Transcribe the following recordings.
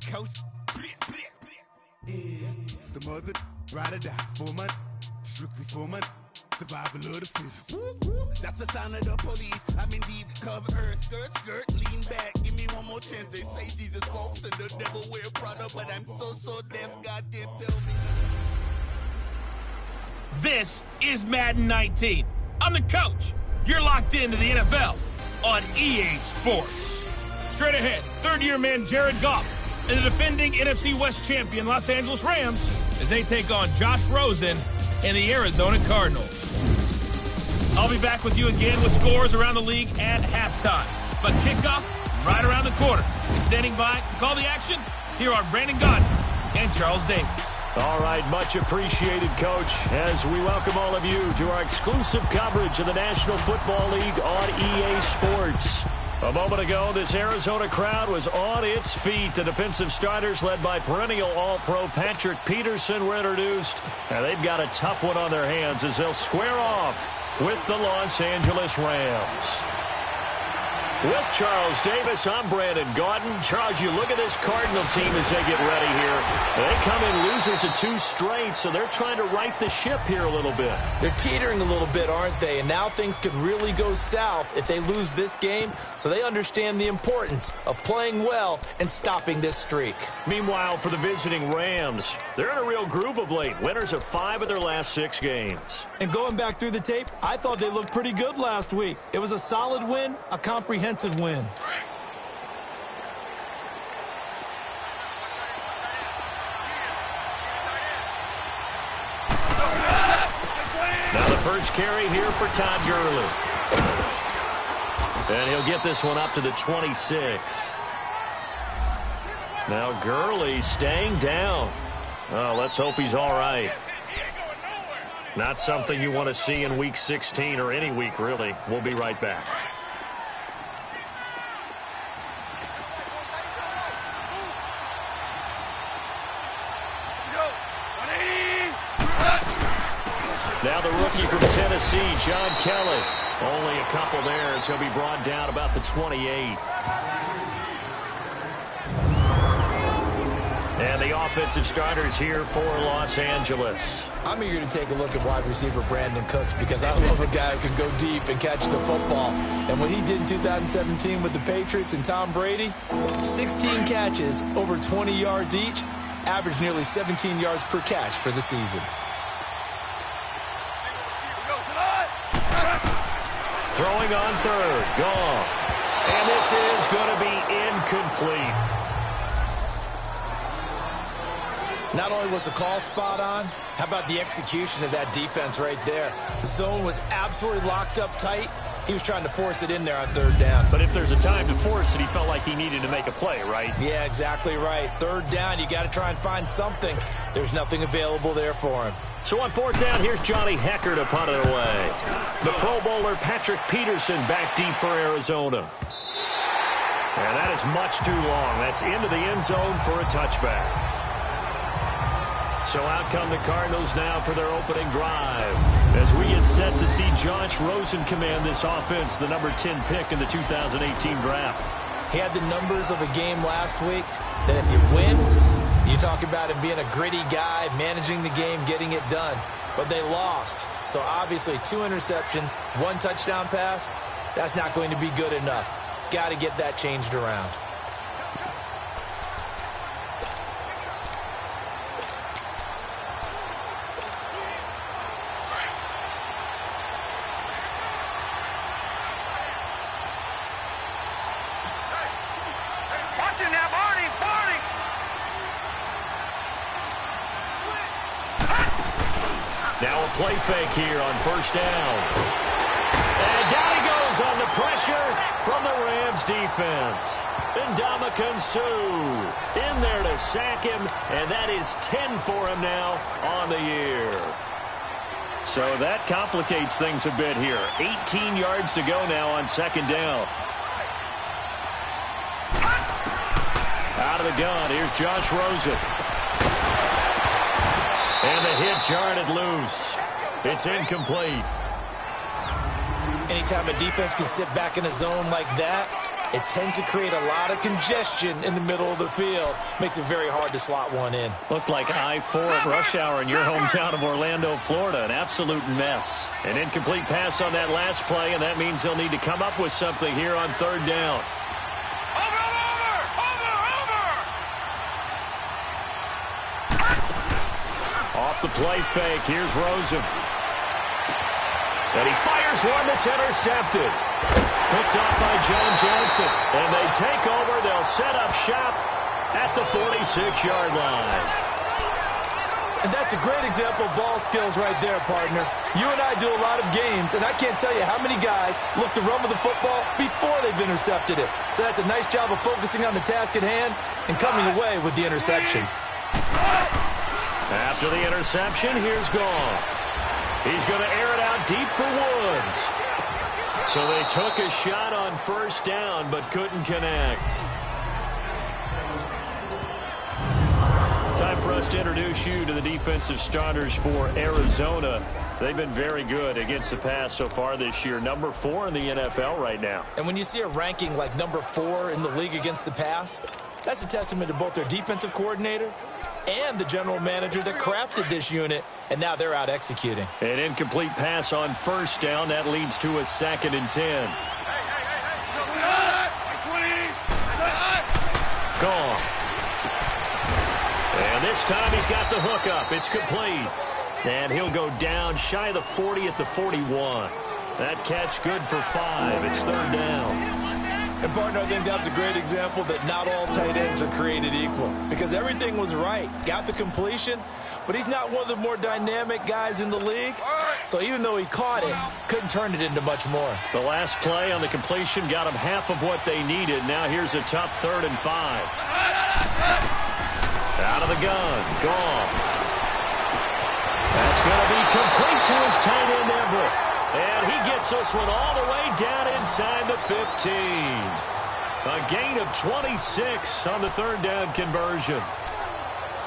coast. Yeah. The mother ride or die for money, strictly for money. Survival of the fittest. That's the sign of the police. I'm in deep cover earth, skirt, lean back. Give me one more chance. They say Jesus walks and the devil wear Prada, but I'm so deaf, God can't tell me. This is Madden 19. I'm the coach. You're locked into the NFL on EA Sports. Straight ahead, third-year man Jared Goff and the defending NFC West champion Los Angeles Rams as they take on Josh Rosen and the Arizona Cardinals. I'll be back with you again with scores around the league at halftime. But kickoff right around the corner. And standing by to call the action, here are Brandon Gaudin and Charles Davis. All right, much appreciated, Coach, as we welcome all of you to our exclusive coverage of the National Football League on EA Sports. A moment ago, this Arizona crowd was on its feet. The defensive starters, led by perennial All-Pro Patrick Peterson, were introduced. And they've got a tough one on their hands as they'll square off with the Los Angeles Rams. With Charles Davis, I'm Brandon Gaudin. Charles, you look at this Cardinal team as they get ready here. They come in losers of 2 straight, so they're trying to right the ship here a little bit. They're teetering a little bit, aren't they? And now things could really go south if they lose this game, so they understand the importance of playing well and stopping this streak. Meanwhile, for the visiting Rams, they're in a real groove of late. Winners of 5 of their last 6 games. And going back through the tape, I thought they looked pretty good last week. It was a solid win, a comprehensive win. Now the first carry here for Todd Gurley. And he'll get this one up to the 26. Now Gurley staying down. Oh, let's hope he's all right. Not something you want to see in Week 16 or any week, really. We'll be right back. Now the rookie from Tennessee, John Kelly. Only a couple there as he'll be brought down about the 28. And the offensive starters here for Los Angeles. I'm eager to take a look at wide receiver Brandon Cooks because I love a guy who can go deep and catch the football. And what he did in 2017 with the Patriots and Tom Brady, 16 catches, over 20 yards each, averaged nearly 17 yards per catch for the season. Throwing on third, Goff. And this is going to be incomplete. Not only was the call spot on, how about the execution of that defense right there? The zone was absolutely locked up tight. He was trying to force it in there on third down. But if there's a time to force it, he felt like he needed to make a play, right? Yeah, exactly right. Third down, you got to try and find something. There's nothing available there for him. So on fourth down, here's Johnny Hecker to punt it away. The Pro Bowler Patrick Peterson back deep for Arizona. And that is much too long. That's into the end zone for a touchback. So out come the Cardinals now for their opening drive. As we get set to see Josh Rosen command this offense, the number 10 pick in the 2018 draft. He had the numbers of a game last week that if you win, you talk about him being a gritty guy, managing the game, getting it done. But they lost. So obviously 2 interceptions, 1 touchdown pass, that's not going to be good enough. Got to get that changed around. Now a play fake here on first down. And down he goes on the pressure from the Rams defense. And Ndamukong Suh in there to sack him, and that is 10 for him now on the year. So that complicates things a bit here. 18 yards to go now on second down. Out of the gun, here's Josh Rosen. And the hit jarred it loose. It's incomplete. Anytime a defense can sit back in a zone like that, it tends to create a lot of congestion in the middle of the field. Makes it very hard to slot one in. Looked like I-4 at rush hour in your hometown of Orlando, Florida. An absolute mess. An incomplete pass on that last play, and that means they'll need to come up with something here on third down. Off the play fake, here's Rosen. And he fires one that's intercepted. Picked off by John Johnson. And they take over. They'll set up shop at the 46-yard line. And that's a great example of ball skills right there, partner. You and I do a lot of games, and I can't tell you how many guys look to run with the football before they've intercepted it. So that's a nice job of focusing on the task at hand and coming away with the interception. After the interception, here's Goff. He's going to air it out deep for Woods. So they took a shot on first down, but couldn't connect. Time for us to introduce you to the defensive starters for Arizona. They've been very good against the pass so far this year. Number 4 in the NFL right now. And when you see a ranking like number 4 in the league against the pass, that's a testament to both their defensive coordinator and the general manager that crafted this unit, and now they're out executing. An incomplete pass on first down. That leads to a 2nd and 10. Gone. And this time he's got the hook up. It's complete. And he'll go down shy of the 40 at the 41. That catch good for 5. It's third down. And, partner, I think that's a great example that not all tight ends are created equal, because everything was right. Got the completion, but he's not one of the more dynamic guys in the league. So even though he caught it, couldn't turn it into much more. The last play on the completion got him half of what they needed. Now here's a tough 3rd and 5. Out of the gun. Gone. That's going to be complete to his tight end, Everett. And he gets this one all the way down inside the 15. A gain of 26 on the 3rd down conversion.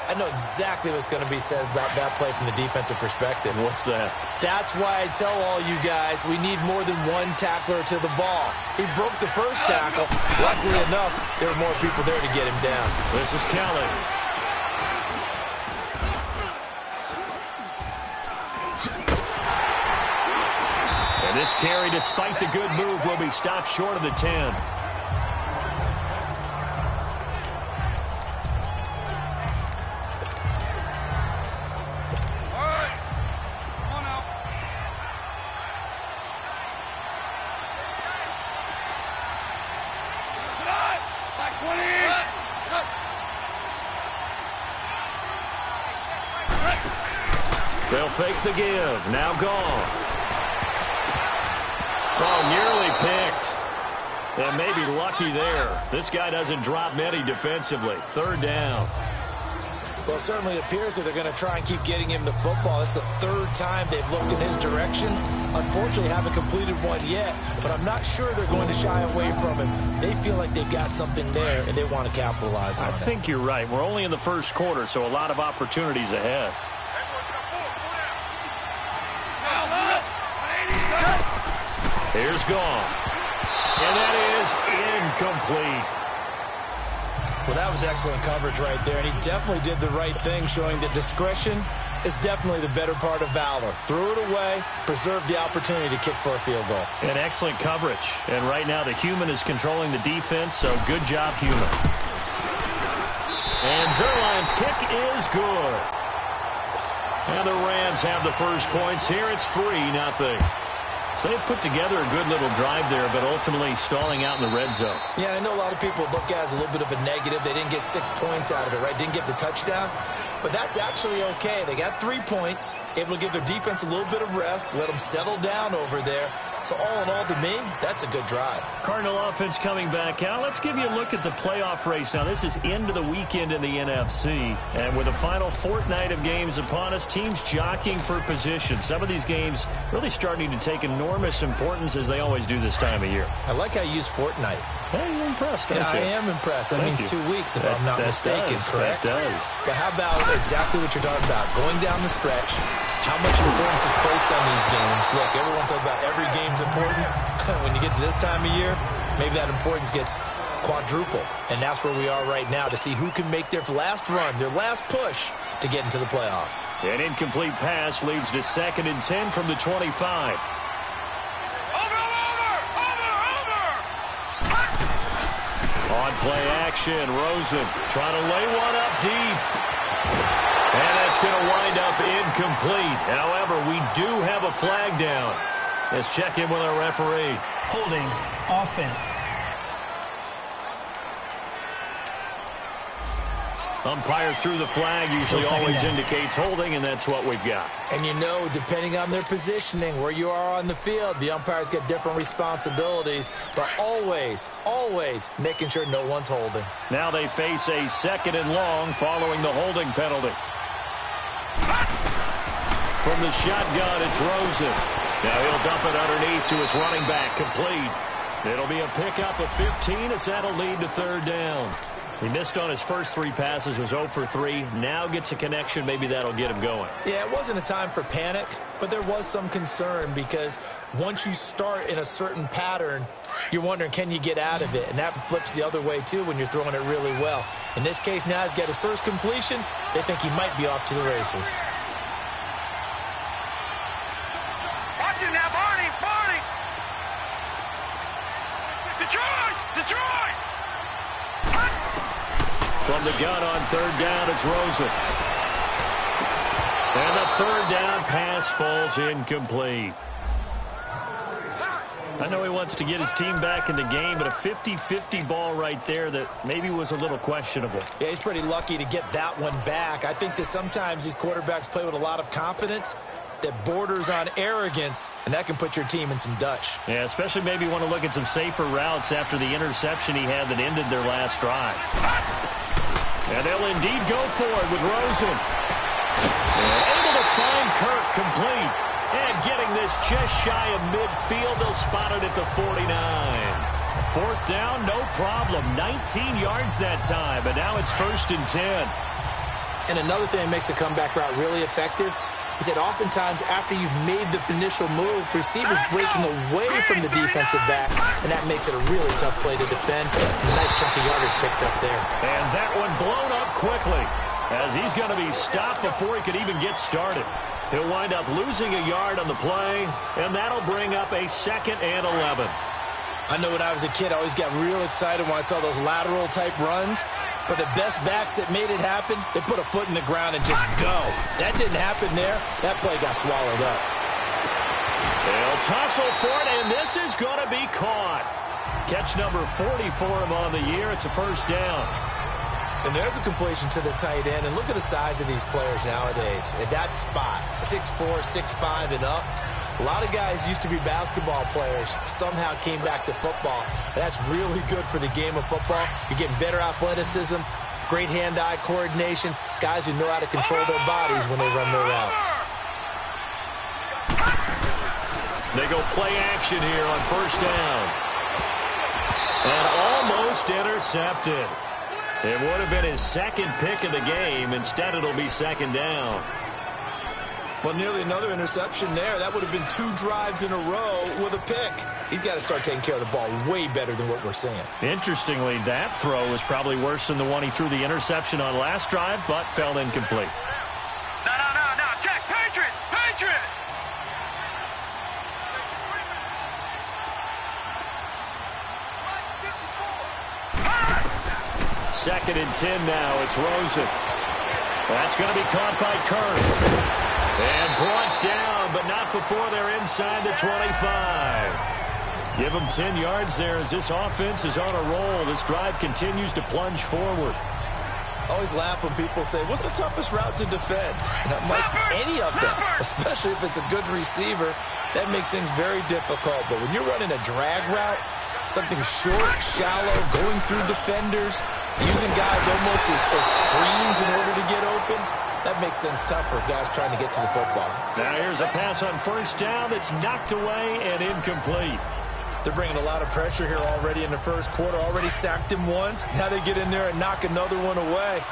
I know exactly what's going to be said about that play from the defensive perspective. What's that? That's why I tell all you guys we need more than one tackler to the ball. He broke the first tackle. Luckily enough, there were more people there to get him down. This is Kelly. And this carry, despite the good move, will be stopped short of the 10. They'll fake the give. Now gone. Oh, nearly picked. And maybe lucky there. This guy doesn't drop many defensively. 3rd down. Well, it certainly appears that they're going to try and keep getting him the football. It's the 3rd time they've looked in his direction. Unfortunately, haven't completed one yet, but I'm not sure they're going to shy away from him. They feel like they've got something there, and they want to capitalize on it. I think you're right. We're only in the first quarter, so a lot of opportunities ahead. Here's Goff. And that is incomplete. Well, that was excellent coverage right there, and he definitely did the right thing, showing that discretion is definitely the better part of valor. Threw it away, preserved the opportunity to kick for a field goal. And excellent coverage. And right now the human is controlling the defense, so good job, human. And Zerline's kick is good. And the Rams have the first points here. It's 3-0. So they put together a good little drive there, but ultimately stalling out in the red zone. Yeah, I know a lot of people look at it as a little bit of a negative. They didn't get 6 points out of it, right? Didn't get the touchdown. But that's actually okay. They got 3 points, able to give their defense a little bit of rest, let them settle down over there. So all in all, to me, that's a good drive. Cardinal offense coming back out. Let's give you a look at the playoff race. Now, this is into the weekend in the NFC. And with the final fortnight of games upon us, teams jockeying for position. Some of these games really starting to take enormous importance, as they always do this time of year. I like how you use fortnight. Hey, you're impressed, don't you? I am impressed. That means 2 weeks, if I'm not mistaken, correct? That does. But how about exactly what you're talking about? Going down the stretch, how much importance is placed on these games. Look, everyone talks about every game's important. When you get to this time of year, maybe that importance gets quadruple. And that's where we are right now to see who can make their last run, their last push to get into the playoffs. An incomplete pass leads to 2nd and 10 from the 25. On play action, Rosen trying to lay one up deep. And that's going to wind up incomplete. However, we do have a flag down. Let's check in with our referee. Holding offense. Umpire through the flag usually always indicates holding, and that's what we've got. And you know, depending on their positioning, where you are on the field, the umpires get different responsibilities, but always, always making sure no one's holding. Now they face a 2nd and long following the holding penalty. From the shotgun, it's Rosen. Now he'll dump it underneath to his running back, complete. It'll be a pickup of 15 as that'll lead to 3rd down. He missed on his first 3 passes, was 0 for 3. Now gets a connection. Maybe that'll get him going. Yeah, it wasn't a time for panic, but there was some concern because once you start in a certain pattern, you're wondering, can you get out of it? And that flips the other way, too, when you're throwing it really well. In this case, now he's got his first completion. They think he might be off to the races. Watch him now, Barney! Detroit! From the gun on 3rd down, it's Rosen. And the 3rd down pass falls incomplete. I know he wants to get his team back in the game, but a 50-50 ball right there that maybe was a little questionable. Yeah, he's pretty lucky to get that one back. I think that sometimes these quarterbacks play with a lot of confidence that borders on arrogance, and that can put your team in some Dutch. Yeah, especially maybe want to look at some safer routes after the interception he had that ended their last drive. And they'll indeed go for it with Rosen. And able to find Kirk complete. And getting this just shy of midfield, they'll spot it at the 49. 4th down, no problem. 19 yards that time, but now it's 1st and 10. And another thing that makes a comeback route really effective is that oftentimes after you've made the initial move, receivers breaking away from the defensive back, and that makes it a really tough play to defend. A nice chunk of yardage picked up there. And that one blown up quickly as he's going to be stopped before he could even get started. He'll wind up losing a yard on the play, and that'll bring up a 2nd and 11. I know when I was a kid, I always got real excited when I saw those lateral-type runs. But the best backs that made it happen, they put a foot in the ground and just go. That didn't happen there. That play got swallowed up. They'll tussle for it, and this is going to be caught. Catch number 40 for him on the year. It's a 1st down. And there's a completion to the tight end. And look at the size of these players nowadays. At that spot, 6'4", 6'5", and up. A lot of guys used to be basketball players, somehow came back to football. That's really good for the game of football. You're getting better athleticism, great hand-eye coordination, guys who know how to control their bodies when they run their routes. They go play action here on 1st down. And almost intercepted. It would have been his 2nd pick of the game. Instead, it'll be 2nd down. Well, nearly another interception there. That would have been 2 drives in a row with a pick. He's got to start taking care of the ball way better than what we're seeing. Interestingly, that throw was probably worse than the one he threw the interception on last drive, but fell incomplete. No. Check. Patriot. 2nd and 10 now. It's Rosen. That's going to be caught by Kirk. And brought down, but not before they're inside the 25. Give them 10 yards there as this offense is on a roll. This drive continues to plunge forward. I always laugh when people say, what's the toughest route to defend? And I'm like, any of them, especially if it's a good receiver. That makes things very difficult. But when you're running a drag route, something short, shallow, going through defenders, using guys almost as screens in order to get open, that makes things tough for guys trying to get to the football. Now here's a pass on 1st down that's knocked away and incomplete. They're bringing a lot of pressure here already in the 1st quarter. Already sacked him once. Now they get in there and knock another one away.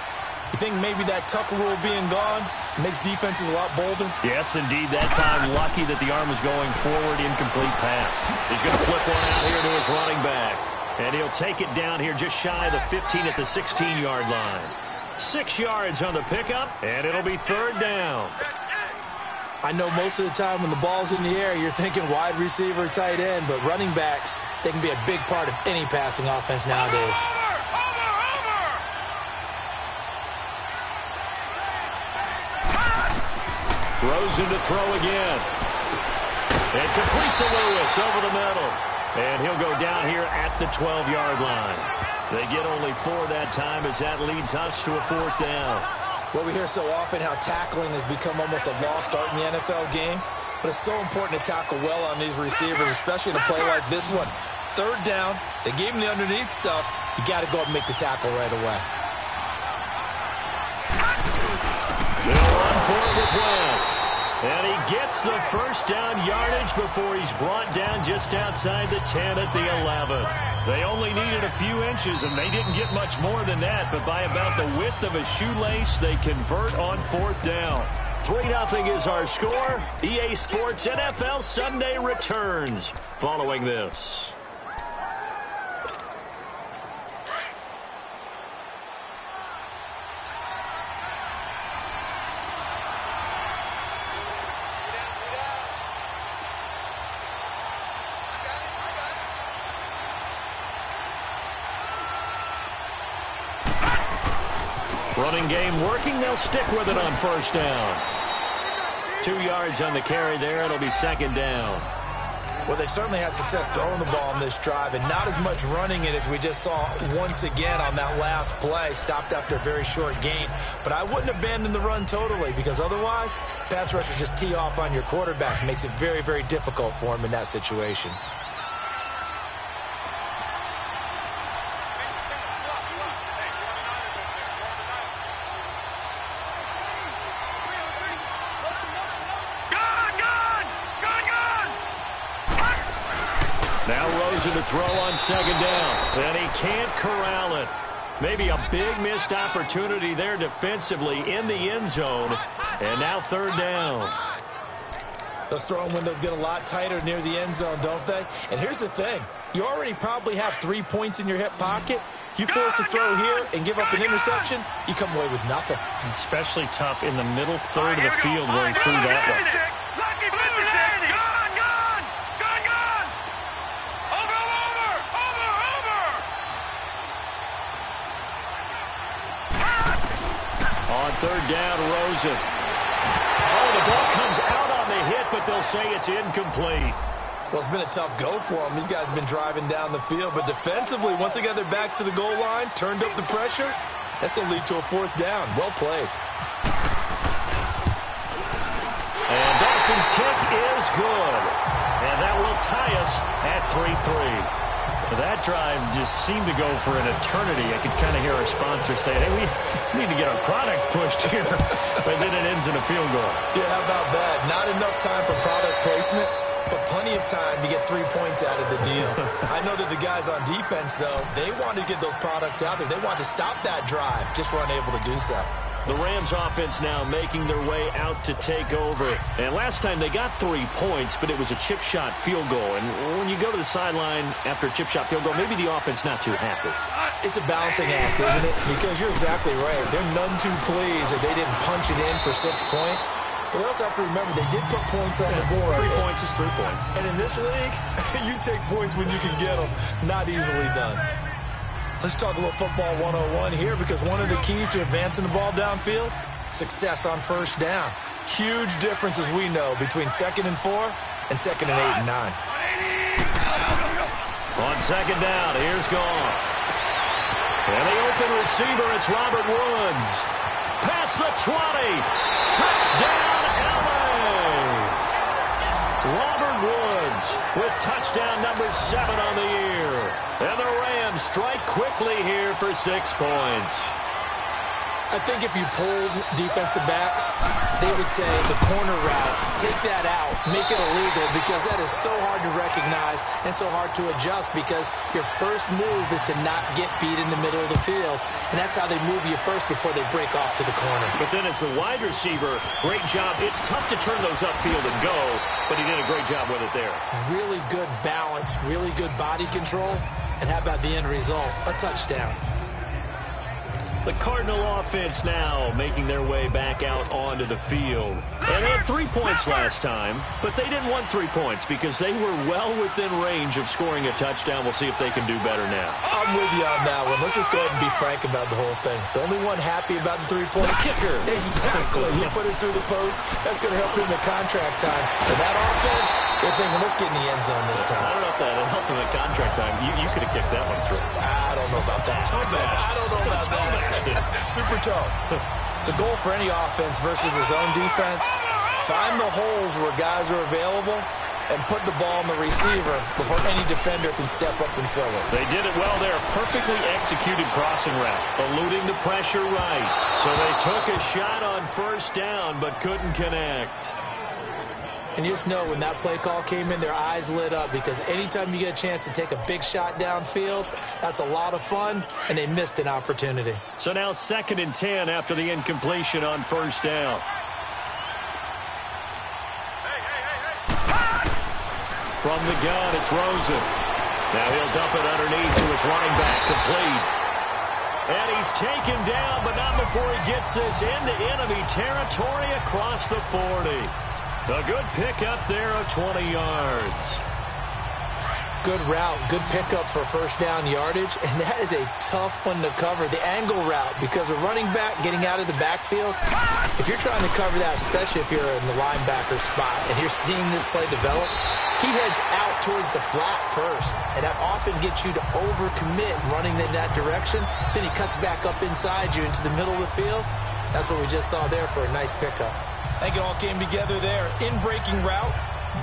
You think maybe that Tucker rule being gone makes defenses a lot bolder? Yes, indeed. That time, lucky that the arm was going forward, incomplete pass. He's going to flip one out here to his running back. And he'll take it down here just shy of the 15 at the 16-yard line. 6 yards on the pickup, and it'll be third down. I know most of the time when the ball's in the air, you're thinking wide receiver, tight end, but running backs, they can be a big part of any passing offense nowadays. Rosen to throw again. And complete to Lewis over the middle. And he'll go down here at the 12-yard line. They get only 4 that time as that leads us to a fourth down. Well, we hear so often how tackling has become almost a lost art in the NFL game. But it's so important to tackle well on these receivers, especially in a play like this one. Third down, they gave him the underneath stuff. You got to go up and make the tackle right away. They'll run for it with West. And he gets the first down yardage before he's brought down just outside the 10 at the 11. They only needed a few inches, and they didn't get much more than that. But by about the width of a shoelace, they convert on fourth down. 3-0 is our score. EA Sports NFL Sunday returns following this. Running game working. They'll stick with it on first down. 2 yards on the carry there. It'll be second down. Well, they certainly had success throwing the ball in this drive, and not as much running it as we just saw once again on that last play. Stopped after a very short gain. But I wouldn't abandon the run totally, because otherwise, pass rushers just tee off on your quarterback. It makes it very, very difficult for him in that situation. Now Rosen to throw on second down. And he can't corral it. Maybe a big missed opportunity there defensively in the end zone. And now third down. Those throwing windows get a lot tighter near the end zone, don't they? And here's the thing. You already probably have 3 points in your hip pocket. You force a throw here and give up an interception, you come away with nothing. Especially tough in the middle third of the field going through that way. On third down, Rosen. Oh, the ball comes out on the hit, but they'll say it's incomplete. Well, it's been a tough go for them. These guys have been driving down the field, but defensively, once they got their backs to the goal line, turned up the pressure, that's going to lead to a fourth down. Well played. And Dawson's kick is good. And that will tie us at 3-3. That drive just seemed to go for an eternity. I could kind of hear our sponsor saying, hey, we need to get our product pushed here. But then it ends in a field goal. Yeah, how about that? Not enough time for product placement, but plenty of time to get 3 points out of the deal. I know that the guys on defense, though, they wanted to get those products out there. They wanted to stop that drive, just weren't able to do so. The Rams offense now making their way out to take over. And last time they got 3 points, but it was a chip shot field goal. And when you go to the sideline after a chip shot field goal, maybe the offense not too happy. It's a balancing act, isn't it? Because you're exactly right. They're none too pleased that they didn't punch it in for 6 points. But we also have to remember they did put points on the board. 3 points is 3 points. And in this league, you take points when you can get them. Not easily done. Let's talk a little football 101 here, because one of the keys to advancing the ball downfield, success on first down. Huge difference, as we know, between 2nd and 4 and 2nd and 8 and 9. On second down, here's Goff. And the open receiver, it's Robert Woods. Past the 20. Touchdown, LA. Robert Woods with touchdown number 7 on the year. And the Rams strike quickly here for 6 points. I think if you polled defensive backs, they would say the corner route, take that out, make it illegal, because that is so hard to recognize and so hard to adjust, because your first move is to not get beat in the middle of the field, and that's how they move you first before they break off to the corner. But then as the wide receiver, great job. It's tough to turn those upfield and go, but he did a great job with it there. Really good balance, really good body control, and how about the end result? A touchdown. The Cardinal offense now making their way back out onto the field. And they had 3 points last time, but they didn't want 3 points because they were well within range of scoring a touchdown. We'll see if they can do better now. I'm with you on that one. Let's just go ahead and be frank about the whole thing. The only one happy about the 3-point kicker. Exactly. He put it through the post. That's going to help him at contract time. And that offense, they're thinking, let's get in the end zone this time. I don't know if that will help him at contract time. You could have kicked that one through. I don't know about that. I don't know about that. Super toe. The goal for any offense versus his own defense, find the holes where guys are available and put the ball on the receiver before any defender can step up and fill it. They did it well there. Perfectly executed crossing route, eluding the pressure right. So they took a shot on first down but couldn't connect. And you just know when that play call came in, their eyes lit up, because anytime you get a chance to take a big shot downfield, that's a lot of fun, and they missed an opportunity. So now 2nd and 10 after the incompletion on first down. From the gun, it's Rosen. Now he'll dump it underneath to his running back, complete. And he's taken down, but not before he gets this into enemy territory across the 40. A good pickup there of 20 yards. Good route, good pickup for first down yardage, and that is a tough one to cover. The angle route, because a running back getting out of the backfield, if you're trying to cover that, especially if you're in the linebacker spot and you're seeing this play develop, he heads out towards the flat first, and that often gets you to overcommit running in that direction. Then he cuts back up inside you into the middle of the field. That's what we just saw there for a nice pickup. I think it all came together there. In-breaking route,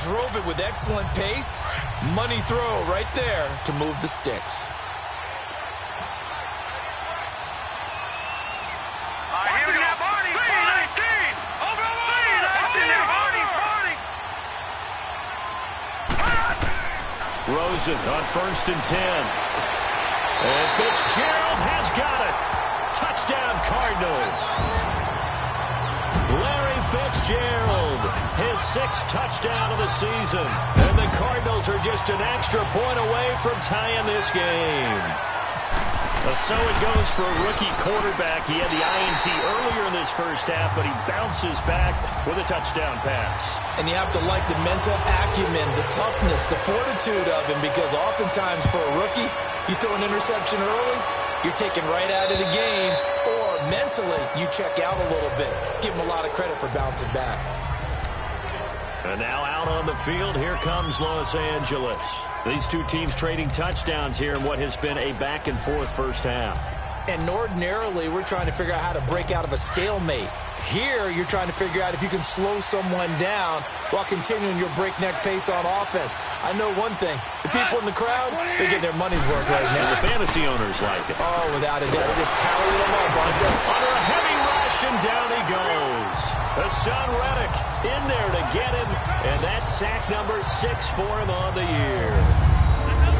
drove it with excellent pace. Money throw right there to move the sticks. Watching now, Barney. 3-19. Over. Watching now, Barney. Rosen on 1st and 10. And Fitzgerald has got it. Touchdown, Cardinals. Larry Fitzgerald, his 6th touchdown of the season. And the Cardinals are just an extra point away from tying this game. So it goes for a rookie quarterback. He had the INT earlier in this first half, but he bounces back with a touchdown pass. And you have to like the mental acumen, the toughness, the fortitude of him, because oftentimes for a rookie, you throw an interception early, you're taken right out of the game, or mentally you check out a little bit. Give him a lot of credit for bouncing back. And now out on the field, here comes Los Angeles. These two teams trading touchdowns here in what has been a back-and-forth first half. And ordinarily, we're trying to figure out how to break out of a stalemate. Here, you're trying to figure out if you can slow someone down while continuing your breakneck pace on offense. I know one thing. The people in the crowd, they're getting their money's worth right now. And the fantasy owners like it. Oh, without a doubt. They're just tallying them up, aren't they? Under a heavy rush, and down he goes. Hassan Reddick in there to get him, and that's sack number 6 for him on the year.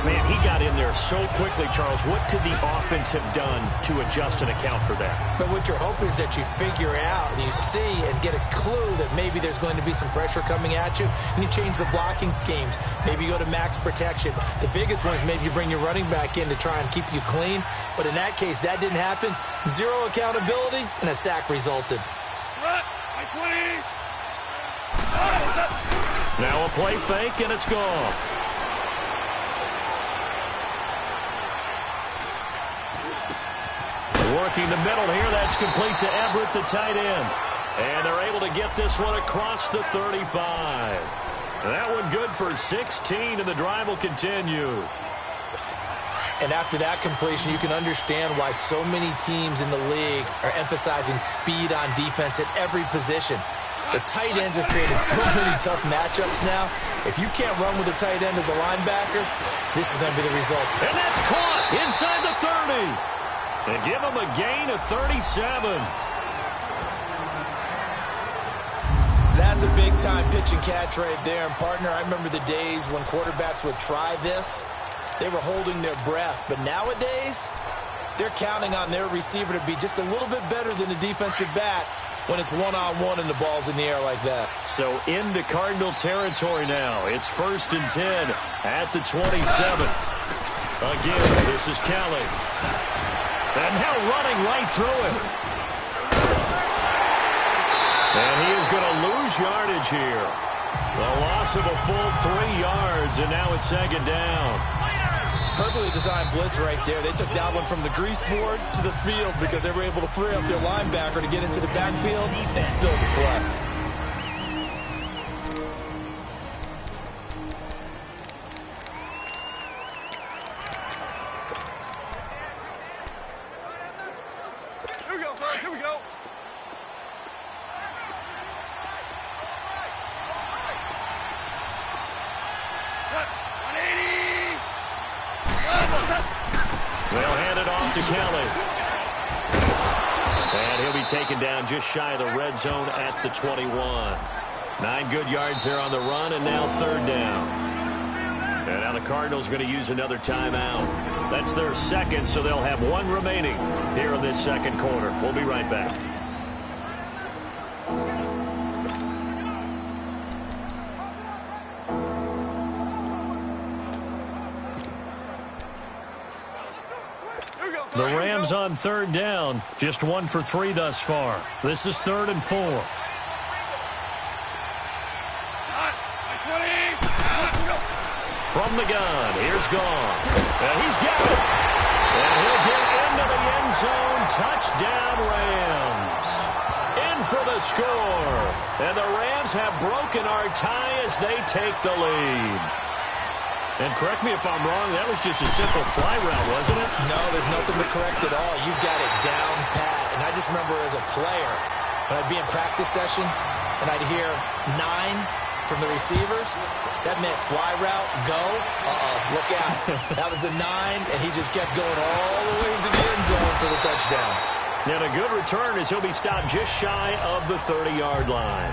Man, he got in there so quickly, Charles. What could the offense have done to adjust and account for that? But what you're hoping is that you figure out and you see and get a clue that maybe there's going to be some pressure coming at you, and you change the blocking schemes. Maybe you go to max protection. The biggest one is maybe you bring your running back in to try and keep you clean. But in that case, that didn't happen. Zero accountability, and a sack resulted. Now a play fake, and it's gone. Working the middle here, that's complete to Everett, the tight end. And they're able to get this one across the 35. That one good for 16, and the drive will continue. And after that completion, you can understand why so many teams in the league are emphasizing speed on defense at every position. The tight ends have created so many tough matchups now. If you can't run with a tight end as a linebacker, this is going to be the result. And that's caught inside the 30. And give them a gain of 37. That's a big-time pitch and catch right there. And, partner, I remember the days when quarterbacks would try this. They were holding their breath. But nowadays, they're counting on their receiver to be just a little bit better than the defensive back when it's one-on-one and the ball's in the air like that. So into Cardinal territory now. It's 1st and 10 at the 27. Again, this is Kelly. And now running right through it. And he is going to lose yardage here. The loss of a full 3 yards, and now it's 2nd down. Perfectly designed blitz right there. They took that one from the grease board to the field because they were able to free up their linebacker to get into the backfield and spill the play. Here we go, fellas. Here we go. They'll hand it off to Kelly. And he'll be taken down just shy of the red zone at the 21. 9 good yards there on the run, and now 3rd down. And now the Cardinals are going to use another timeout. That's their 2nd, so they'll have 1 remaining here in this 2nd quarter. We'll be right back. The Rams on 3rd down. Just 1 for 3 thus far. This is 3rd and 4. From the gun, here's Gone. And he's got it. And he'll get into the end zone. Touchdown, Rams. In for the score. And the Rams have broken our tie as they take the lead. And correct me if I'm wrong, that was just a simple fly route, wasn't it? No, there's nothing to correct at all. You got it down pat. And I just remember as a player, when I'd be in practice sessions and I'd hear 9 from the receivers, that meant fly route, go, look out. That was the 9, and he just kept going all the way into the end zone for the touchdown. And a good return as he'll be stopped just shy of the 30-yard line.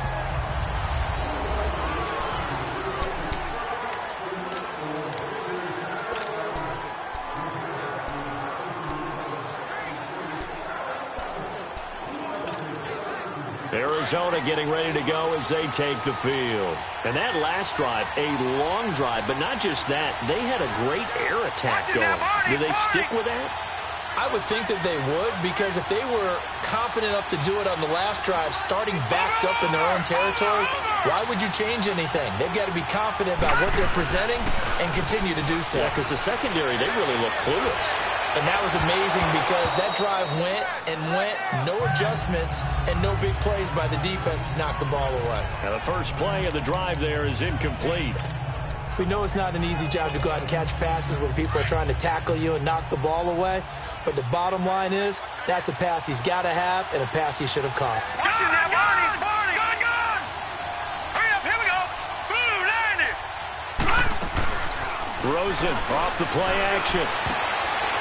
Arizona getting ready to go as they take the field. And that last drive, a long drive, but not just that. They had a great air attack going. Do they stick with that? I would think that they would, because if they were competent enough to do it on the last drive, starting backed up in their own territory, why would you change anything? They've got to be confident about what they're presenting and continue to do so. Yeah, because the secondary, they really look clueless. And that was amazing because that drive went and went, no adjustments, and no big plays by the defense to knock the ball away. Now the first play of the drive there is incomplete. We know it's not an easy job to go out and catch passes when people are trying to tackle you and knock the ball away. But the bottom line is, that's a pass he's got to have and a pass he should have caught. Watching that, Barney! Gone! Hurry up, here we go! Blue, 90! Rosen off the play action.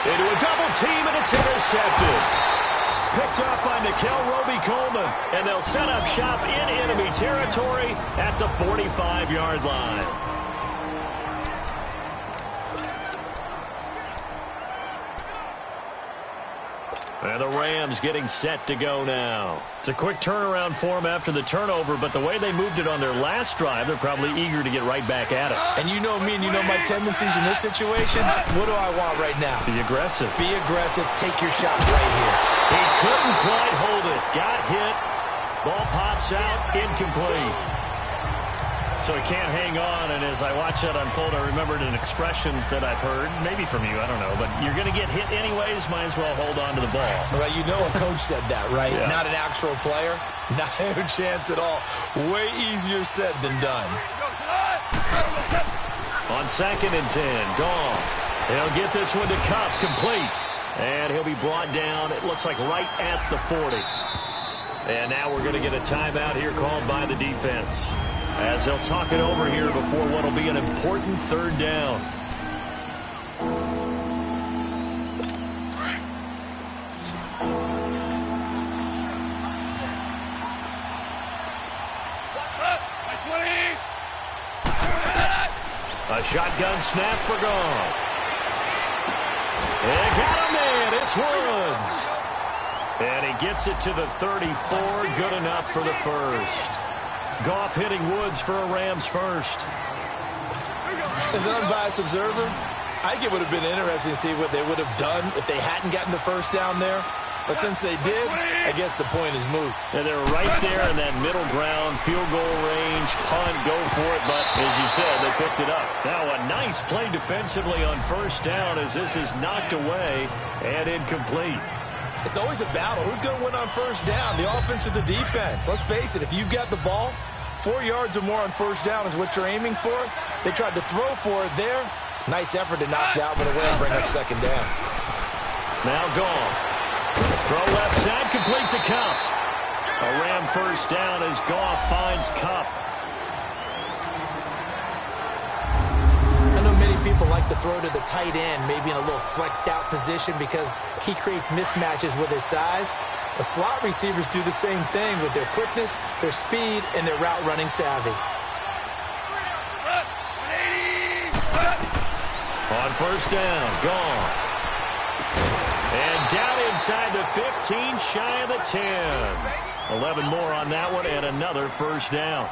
Into a double team, and it's intercepted. Picked up by Nikel Roby-Coleman, and they'll set up shop in enemy territory at the 45-yard line. And the Rams getting set to go now. It's a quick turnaround for them after the turnover, but the way they moved it on their last drive, they're probably eager to get right back at it. And you know me and you know my tendencies in this situation. What do I want right now? Be aggressive. Be aggressive. Take your shot right here. He couldn't quite hold it. Got hit. Ball pops out. Incomplete. So he can't hang on, and as I watch that unfold, I remembered an expression that I've heard, maybe from you, I don't know, but you're going to get hit anyways, might as well hold on to the ball. Well, you know a coach said that, right? Yeah. Not an actual player. Not a chance at all. Way easier said than done. On 2nd and 10, Goff. He'll get this one to Cup, complete. And he'll be brought down, it looks like right at the 40. And now we're going to get a timeout here called by the defense, as they'll talk it over here before what will be an important 3rd down. A shotgun snap for Goff. And got him in. It's Woods. And he gets it to the 34. Good enough for the first. Goff hitting Woods for a Rams first. As an unbiased observer, I think it would have been interesting to see what they would have done if they hadn't gotten the first down there. But since they did, I guess the point is moot. And they're right there in that middle ground, field goal range, punt, go for it. But as you said, they picked it up. Now a nice play defensively on first down as this is knocked away and incomplete. It's always a battle. Who's going to win on first down, the offense or the defense? Let's face it, if you've got the ball, 4 yards or more on first down is what you're aiming for. They tried to throw for it there. Nice effort to knock that one away and bring up second down. Now Goff. Throw left side, complete to Kupp. A Ram first down as Goff finds Kupp. I know many people like to throw to the tight end, maybe in a little flexed out position because he creates mismatches with his size. The slot receivers do the same thing with their quickness, their speed, and their route running savvy. On first down, Goff. And down inside the 15, shy of the 10. 11 more on that one and another first down.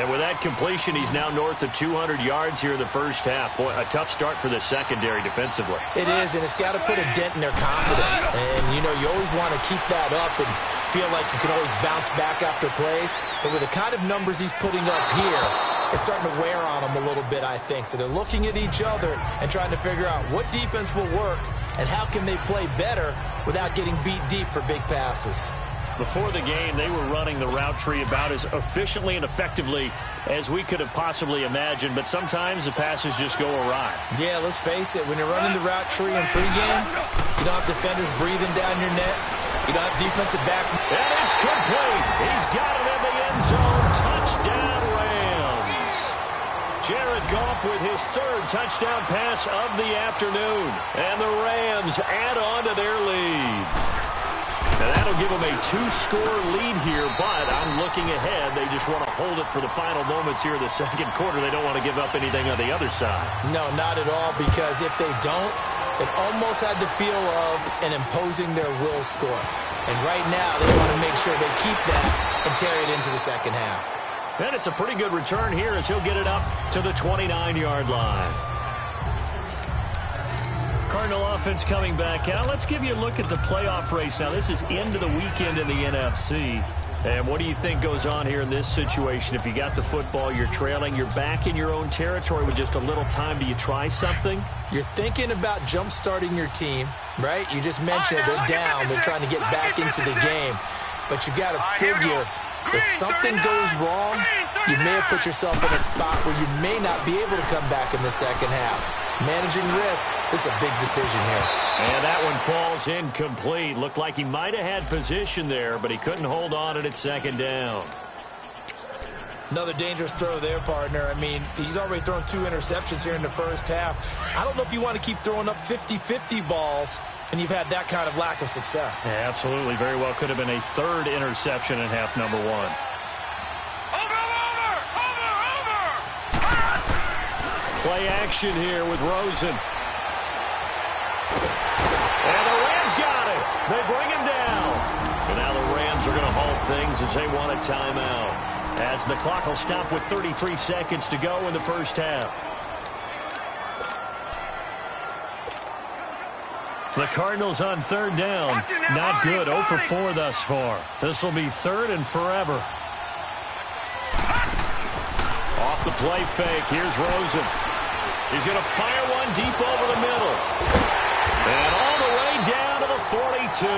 And with that completion, he's now north of 200 yards here in the first half. Boy, a tough start for the secondary defensively. It is, and it's got to put a dent in their confidence. And, you know, you always want to keep that up and feel like you can always bounce back after plays. But with the kind of numbers he's putting up here, it's starting to wear on them a little bit, I think. So they're looking at each other and trying to figure out what defense will work and how can they play better without getting beat deep for big passes. Before the game, they were running the route tree about as efficiently and effectively as we could have possibly imagined, but sometimes the passes just go awry. Yeah, let's face it. When you're running the route tree in pregame, you don't have defenders breathing down your neck. You don't have defensive backs. And it's complete. He's got it in the end zone. Touchdown, Rams. Jared Goff with his third touchdown pass of the afternoon. And the Rams add on to their lead. Now that'll give them a 2-score lead here, but I'm looking ahead. They just want to hold it for the final moments here in the second quarter. They don't want to give up anything on the other side. No, not at all, because if they don't, it almost had the feel of an imposing their will score. And right now, they want to make sure they keep that and carry it into the second half. And it's a pretty good return here as he'll get it up to the 29-yard line. Cardinal offense coming back out. Let's give you a look at the playoff race. Now, this is into the weekend in the NFC. And what do you think goes on here in this situation? If you got the football, you're trailing, you're back in your own territory with just a little time. Do you try something? You're thinking about jump-starting your team, right? You just mentioned it. They're down. They're trying to get back into the game. But you got to figure if something goes wrong, you may have put yourself in a spot where you may not be able to come back in the second half. Managing risk is a big decision here. And that one falls incomplete. Looked like he might have had position there, but he couldn't hold on at second down. Another dangerous throw there, partner. I mean, he's already thrown 2 interceptions here in the first half. I don't know if you want to keep throwing up 50-50 balls, and you've had that kind of lack of success. Yeah, absolutely. Very well could have been a 3rd interception in half number 1. Play action here with Rosen. And the Rams got it. They bring him down. And now the Rams are going to halt things as they want a timeout. As the clock will stop with 33 seconds to go in the first half. The Cardinals on 3rd down. Not good. 0 for 4 thus far. This will be 3rd and forever. Off the play fake. Here's Rosen. He's going to fire one deep over the middle. And all the way down to the 42.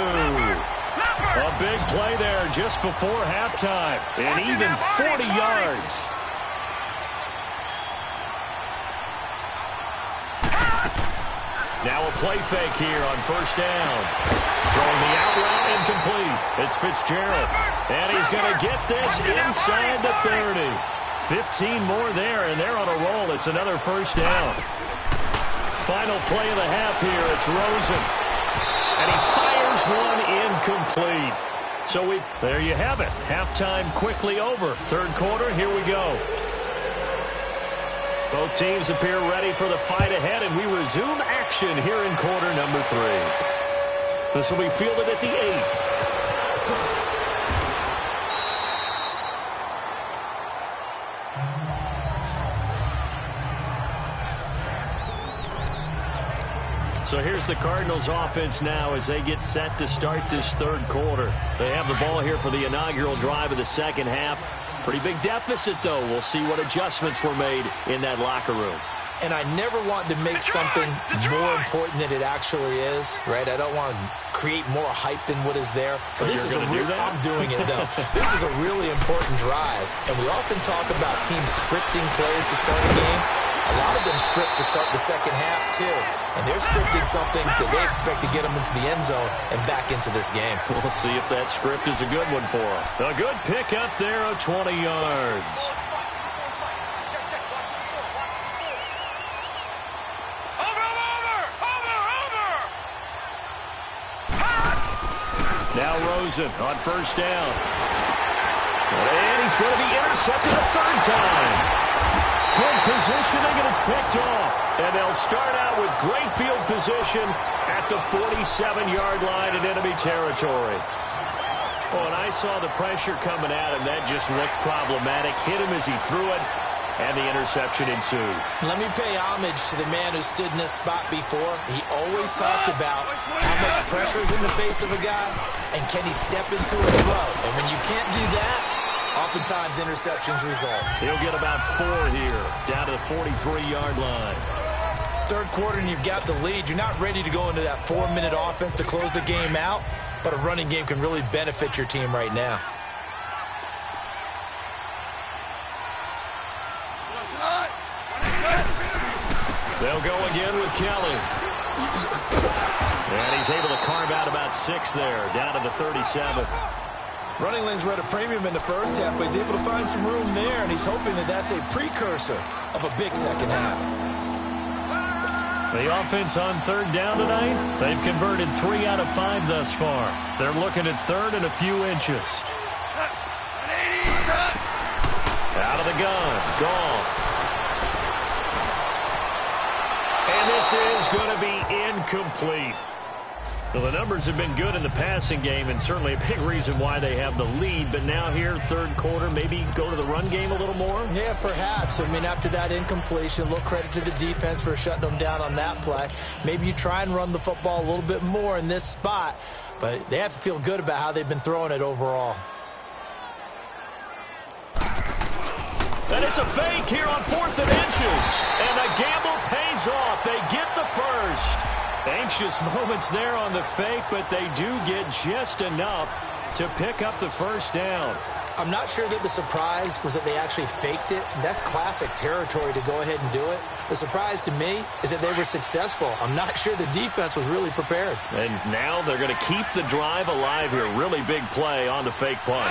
A big play there just before halftime. And even 40 yards. Now a play fake here on first down. Throwing the out route incomplete. It's Fitzgerald. And he's going to get this inside the 30. 15 more there, and they're on a roll. It's another first down. Final play of the half here. It's Rosen. And he fires one incomplete. So there you have it. Halftime quickly over. 3rd quarter, here we go. Both teams appear ready for the fight ahead, and we resume action here in quarter number 3. This will be fielded at the 8. So here's the Cardinals offense now as they get set to start this third quarter. They have the ball here for the inaugural drive of the second half. Pretty big deficit, though. We'll see what adjustments were made in that locker room. And I never want to make something more important than it actually is, right? I don't want to create more hype than what is there. But this is I'm doing it, though. This is a really important drive. And we often talk about teams scripting plays to start a game. A lot of them script to start the second half, too. And they're scripting something that they expect to get them into the end zone and back into this game. We'll see if that script is a good one for them. A good pick up there of 20 yards. Now Rosen on first down. And he's going to be intercepted a third time. Good positioning, and it's picked off. And they'll start out with great field position at the 47-yard line in enemy territory. Oh, and I saw the pressure coming at him. That just looked problematic. Hit him as he threw it, and the interception ensued. Let me pay homage to the man who stood in this spot before. He always talked about how much pressure is in the face of a guy, and can he step into a throw. And when you can't do that, oftentimes interceptions result. He'll get about 4 here, down to the 43-yard line. Third quarter and you've got the lead. You're not ready to go into that 4-minute offense to close the game out, but a running game can really benefit your team right now. They'll go again with Kelly. And he's able to carve out about 6 there, down to the 37. Running lanes were at a premium in the first half, but he's able to find some room there, and he's hoping that that's a precursor of a big second half. The offense on third down tonight, they've converted 3 out of 5 thus far. They're looking at third and a few inches. Out of the gun, Goff. And this is going to be incomplete. Well, the numbers have been good in the passing game, and certainly a big reason why they have the lead. But now here, third quarter, maybe go to the run game a little more? Yeah, perhaps. I mean, after that incompletion, a little credit to the defense for shutting them down on that play. Maybe you try and run the football a little bit more in this spot, but they have to feel good about how they've been throwing it overall. And it's a fake here on 4th and inches. And the gamble pays off. They get the first. Anxious moments there on the fake, but they do get just enough to pick up the first down. I'm not sure that the surprise was that they actually faked it. That's classic territory to go ahead and do it. The surprise to me is that they were successful. I'm not sure the defense was really prepared. And now they're going to keep the drive alive here. Really big play on the fake punt.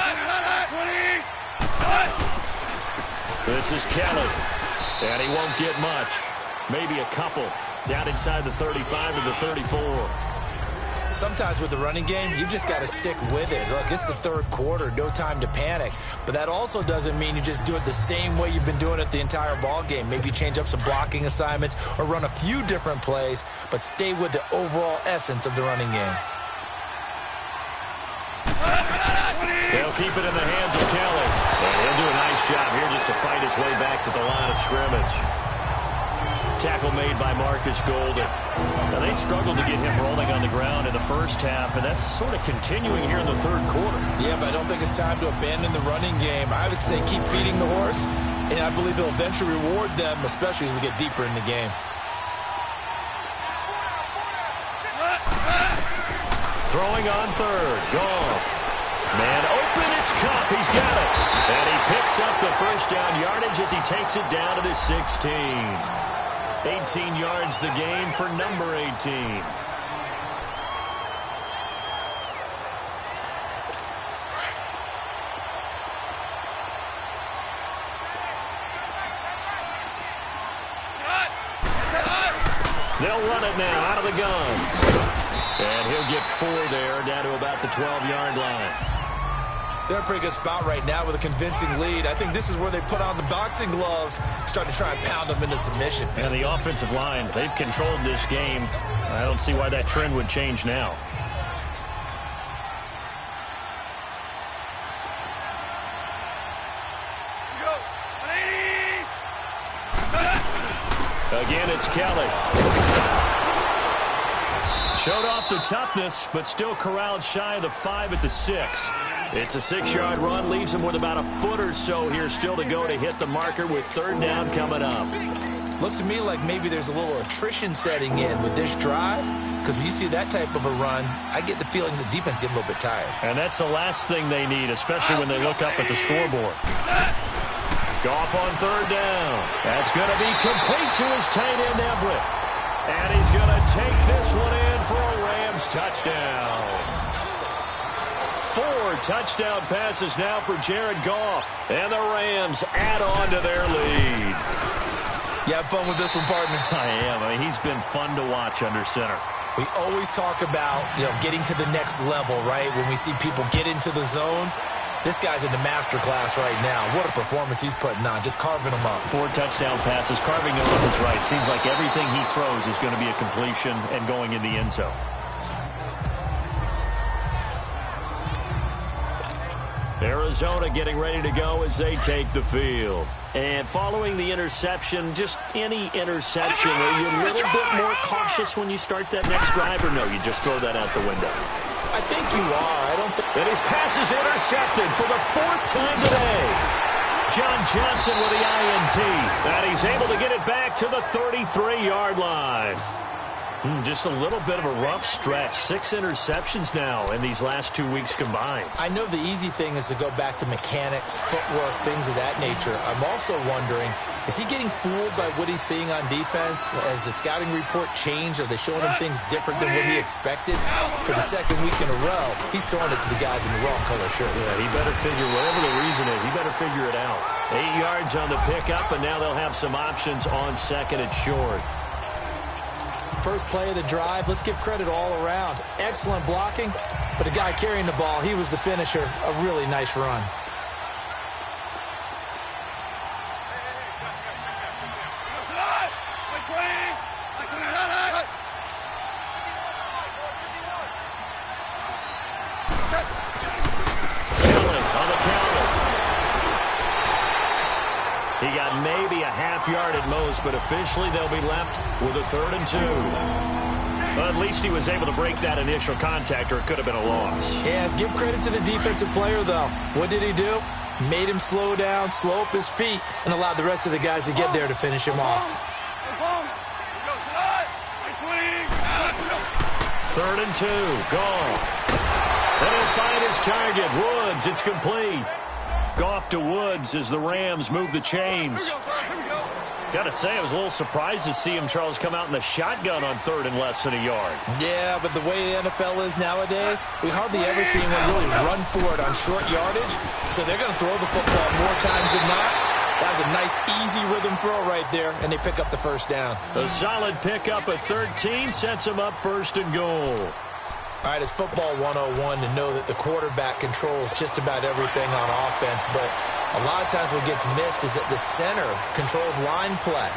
This is Kelly, and he won't get much. Maybe a couple. Down inside the 35 to the 34. Sometimes with the running game, you've just got to stick with it. Look, it's the third quarter, no time to panic. But that also doesn't mean you just do it the same way you've been doing it the entire ball game. Maybe change up some blocking assignments or run a few different plays, but stay with the overall essence of the running game. They'll keep it in the hands of Kelly. And he'll do a nice job here just to fight his way back to the line of scrimmage. Tackle made by Marcus Golden. Now, they struggled to get him rolling on the ground in the first half, and that's sort of continuing here in the third quarter. Yeah, but I don't think it's time to abandon the running game. I would say keep feeding the horse, and I believe it'll eventually reward them, especially as we get deeper in the game. Throwing on third. Goff. Man open, it's Cup. He's got it. And he picks up the first down yardage as he takes it down to the 16. 18 yards the gain for number 18. They'll run it now out of the gun. And he'll get 4 there, down to about the 12-yard line. They're in a pretty good spot right now with a convincing lead. I think this is where they put on the boxing gloves, start to try and pound them into submission. And the offensive line, they've controlled this game. I don't see why that trend would change now. Again, it's Kelly. Showed off the toughness, but still corralled shy of the 5 at the 6. It's a 6-yard run, leaves him with about a foot or so here still to go to hit the marker with 3rd down coming up. Looks to me like maybe there's a little attrition setting in with this drive, because when you see that type of a run, I get the feeling the defense getting a little bit tired. And that's the last thing they need, especially when they look up at the scoreboard. Goff on 3rd down. That's going to be complete to his tight end, Everett. And he's going to take this one in for a Rams touchdown. 4 touchdown passes now for Jared Goff. And the Rams add on to their lead. You have fun with this one, partner? I am. I mean, he's been fun to watch under center. We always talk about, getting to the next level, right? When we see people get into the zone. This guy's in the master class right now. What a performance he's putting on, just carving them up. 4 touchdown passes, carving them up is right. Seems like everything he throws is going to be a completion and going in the end zone. Arizona getting ready to go as they take the field. And following the interception, just any interception, are you a little bit more cautious when you start that next drive, or no, you just throw that out the window? I think you are. I don't think. And his pass is intercepted for the 4th time today. John Johnson with the INT. And he's able to get it back to the 33-yard line. Just a little bit of a rough stretch. 6 interceptions now in these last 2 weeks combined. I know the easy thing is to go back to mechanics, footwork, things of that nature. I'm also wondering, is he getting fooled by what he's seeing on defense? Has the scouting report changed? Are they showing him things different than what he expected? For the 2nd week in a row, he's throwing it to the guys in the wrong color shirts. Yeah, he better figure, whatever the reason is, he better figure it out. 8 yards on the pickup, and now they'll have some options on 2nd and short. First play of the drive, let's give credit all around. Excellent blocking, but the guy carrying the ball, he was the finisher. A really nice run. He got maybe a half-yard at most, but officially they'll be left with a 3rd and 2. Well, at least he was able to break that initial contact, or it could have been a loss. Yeah, give credit to the defensive player, though. What did he do? Made him slow down, slow up his feet, and allowed the rest of the guys to get there to finish him off. 3rd and 2. Goff. And he'll find his target. Woods. It's complete. Goff to Woods as the Rams move the chains. Got to say, I was a little surprised to see him, Charles, come out in the shotgun on 3rd and less than a yard. Yeah, but the way the NFL is nowadays, we hardly ever see anyone really run for it on short yardage. So they're going to throw the football more times than not. That was a nice, easy rhythm throw right there, and they pick up the 1st down. A solid pickup at 13 sets them up 1st and goal. All right, it's football 101 to know that the quarterback controls just about everything on offense, but a lot of times what gets missed is that the center controls line play.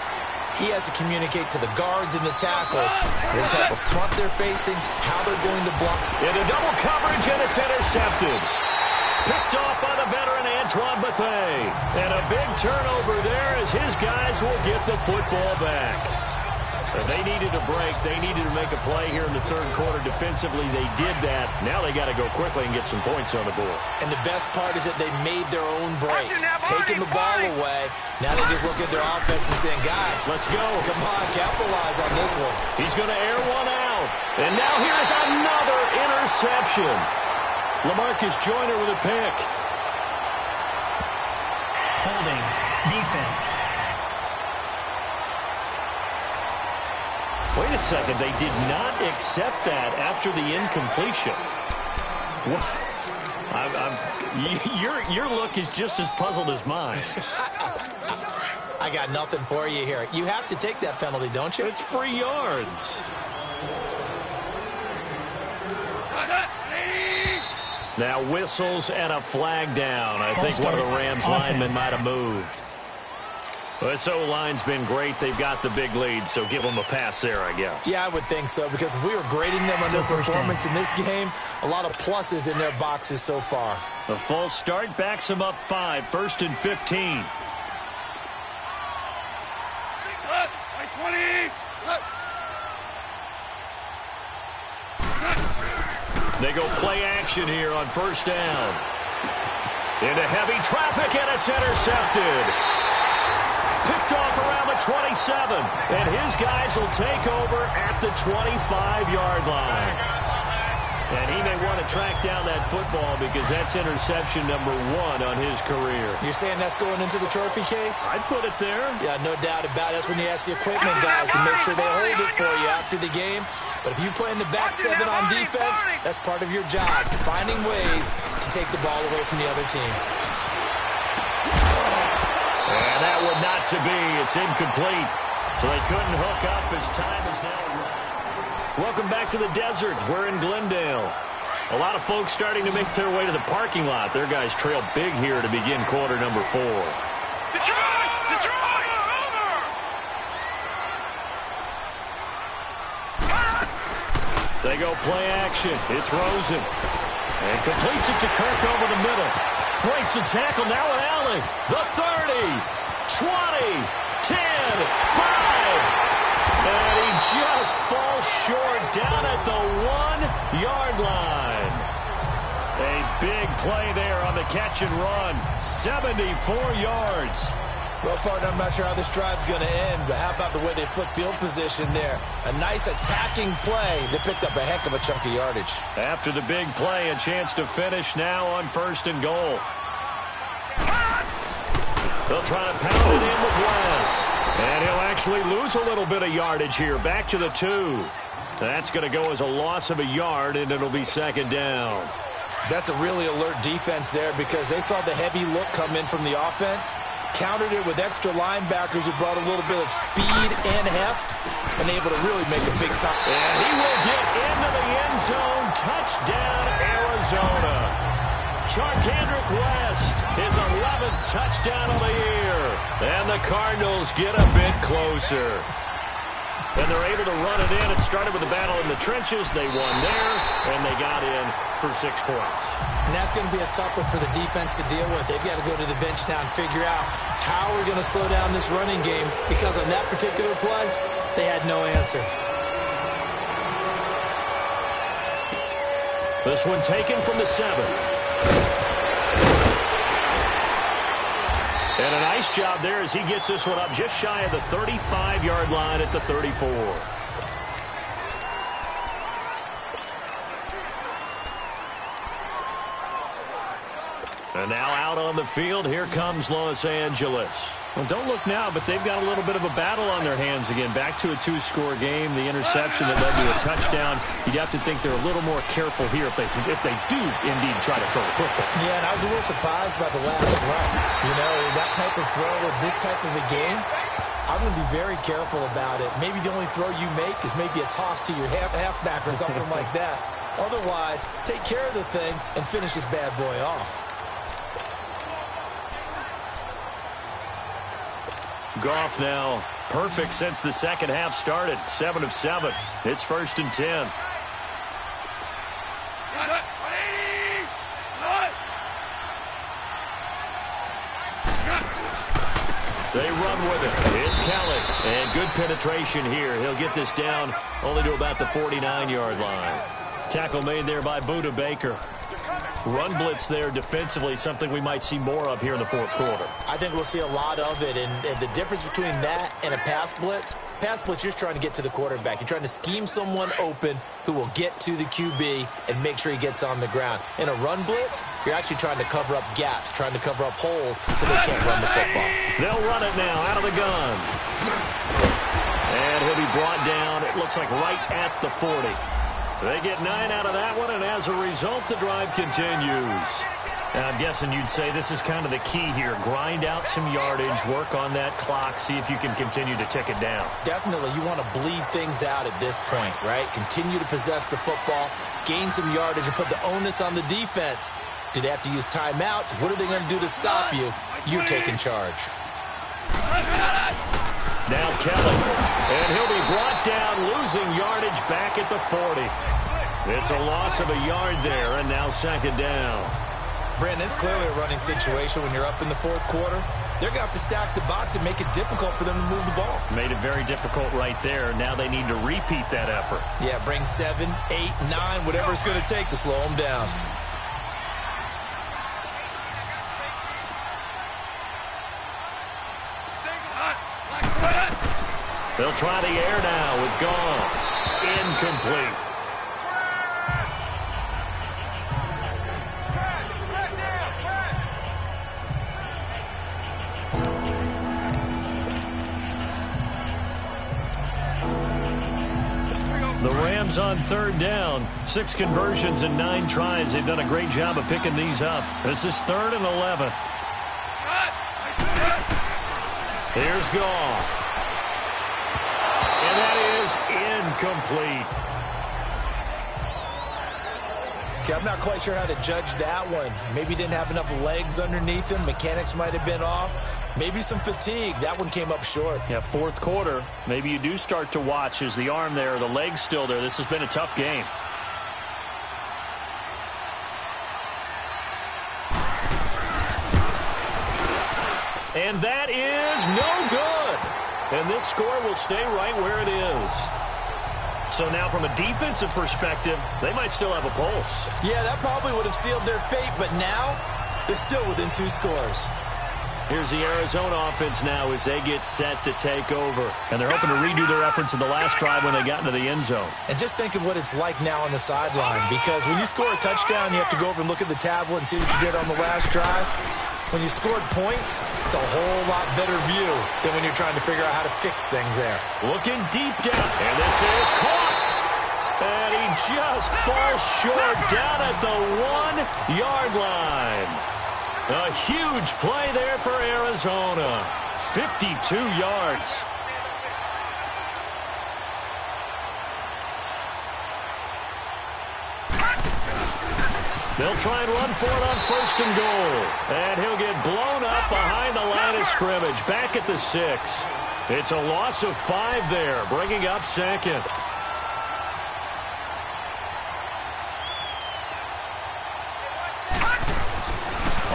He has to communicate to the guards and the tackles what type of front they're facing, how they're going to block. Into double coverage, and it's intercepted. Picked off by the veteran Antoine Bethea. And a big turnover there as his guys will get the football back. They needed a break. They needed to make a play here in the 3rd quarter. Defensively, they did that. Now they got to go quickly and get some points on the board. And the best part is that they made their own break, taking the ball away. Now they just look at their offense and saying, guys, let's go. Come on, capitalize on this one. He's going to air one out. And now here's another interception. LaMarcus Joyner with a pick. Holding. Defense. Wait a second. They did not accept that after the incompletion. Your look is just as puzzled as mine. I got nothing for you here. You have to take that penalty, don't you? It's free yards. Now whistles and a flag down. I think one of the Rams linemen might have moved. Well, this O-line's been great. They've got the big lead, so give them a pass there, I guess. Yeah, I would think so, because if we were grading them on their performance in this game, a lot of pluses in their boxes so far. The false start backs them up 5, 1st and 15. They go play action here on 1st down. Into heavy traffic, and it's intercepted. Picked off around the 27, and his guys will take over at the 25-yard line. And he may want to track down that football because that's interception number 1 on his career. You're saying that's going into the trophy case? I'd put it there. Yeah, no doubt about it. That's when you ask the equipment guys to make sure they hold it for you after the game. But if you play in the back 7 on defense, that's part of your job, finding ways to take the ball away from the other team. And that would not to be. It's incomplete. So they couldn't hook up as time is now run. Welcome back to the desert. We're in Glendale. A lot of folks starting to make their way to the parking lot. Their guys trail big here to begin quarter number 4. Detroit! Detroit! Over! They go play action. It's Rosen. And completes it to Kirk over the middle. Breaks the tackle. Now an alley. The 30, 20, 10, 5. And he just falls short down at the 1-yard line. A big play there on the catch and run. 74 yards. Well, partner, I'm not sure how this drive's going to end, but how about the way they flip field position there? A nice attacking play. They picked up a heck of a chunk of yardage. After the big play, a chance to finish now on 1st and goal. They'll try to pound it in with West. And he'll actually lose a little bit of yardage here. Back to the 2. That's going to go as a loss of a yard, and it'll be 2nd down. That's a really alert defense there because they saw the heavy look come in from the offense, countered it with extra linebackers who brought a little bit of speed and heft, and able to really make a big time. And he will get into the end zone. Touchdown, Arizona. Charkandrick West, his 11th touchdown of the year. And the Cardinals get a bit closer. And they're able to run it in. It started with a battle in the trenches. They won there, and they got in for 6 points. And that's going to be a tough one for the defense to deal with. They've got to go to the bench now and figure out how we're going to slow down this running game, because on that particular play, they had no answer. This one taken from the 7th. And a nice job there as he gets this one up just shy of the 35-yard line at the 34. And now out on the field, here comes Los Angeles. Well, don't look now, but they've got a little bit of a battle on their hands again. Back to a 2-score game. The interception that led to a touchdown. You'd have to think they're a little more careful here if they do indeed try to throw the football. Yeah, and I was a little surprised by the last throw. You know, that type of throw with this type of a game, I'm going to be very careful about it. Maybe the only throw you make is maybe a toss to your halfback or something like that. Otherwise, take care of the thing and finish this bad boy off. Goff now perfect since the second half started. 7 of 7. It's 1st and 10. They run with it. Here's Kelly. And good penetration here. He'll get this down only to about the 49-yard line. Tackle made there by Buda Baker. Run blitz there defensively, something we might see more of here in the 4th quarter. I think we'll see a lot of it, and the difference between that and a pass blitz, you're just trying to get to the quarterback. You're trying to scheme someone open who will get to the QB and make sure he gets on the ground. In a run blitz, you're actually trying to cover up gaps, trying to cover up holes so they can't run the football. They'll run it now out of the gun. And he'll be brought down, it looks like right at the 40. They get 9 out of that one, and as a result, the drive continues. I'm guessing you'd say this is kind of the key here. Grind out some yardage, work on that clock, see if you can continue to tick it down. Definitely, you want to bleed things out at this point, right? Continue to possess the football, gain some yardage, and put the onus on the defense. Do they have to use timeouts? What are they going to do to stop you? You're taking charge. Now Kelly, and he'll be brought down, losing yardage back at the 40. It's a loss of a yard there, and now second down. Brandon, it's clearly a running situation when you're up in the fourth quarter. They're going to have to stack the box and make it difficult for them to move the ball. Made it very difficult right there. Now they need to repeat that effort. Yeah, bring 7, 8, 9, whatever it's going to take to slow them down. They'll try the air now with Goff. Incomplete. The Rams on third down. 6 conversions and 9 tries. They've done a great job of picking these up. This is 3rd and 11. Here's Goff. And that is incomplete. Okay, I'm not quite sure how to judge that one. Maybe didn't have enough legs underneath him. Mechanics might have been off. Maybe some fatigue. That one came up short. Yeah, fourth quarter. Maybe you do start to watch. Is the arm there, the leg's still there? This has been a tough game. And that is no good. And this score will stay right where it is. So now from a defensive perspective, they might still have a pulse. Yeah, that probably would have sealed their fate, but now they're still within 2 scores. Here's the Arizona offense now as they get set to take over. And they're hoping to redo their efforts in the last drive when they got into the end zone. And just think of what it's like now on the sideline, because when you score a touchdown, you have to go over and look at the tablet and see what you did on the last drive. When you scored points, it's a whole lot better view than when you're trying to figure out how to fix things there. Looking deep down, and this is caught. And he just falls short down at the 1-yard line. A huge play there for Arizona. 52 yards. They'll try and run for it on 1st and goal. And he'll get blown up behind the line of scrimmage. Back at the 6. It's a loss of 5 there, bringing up second.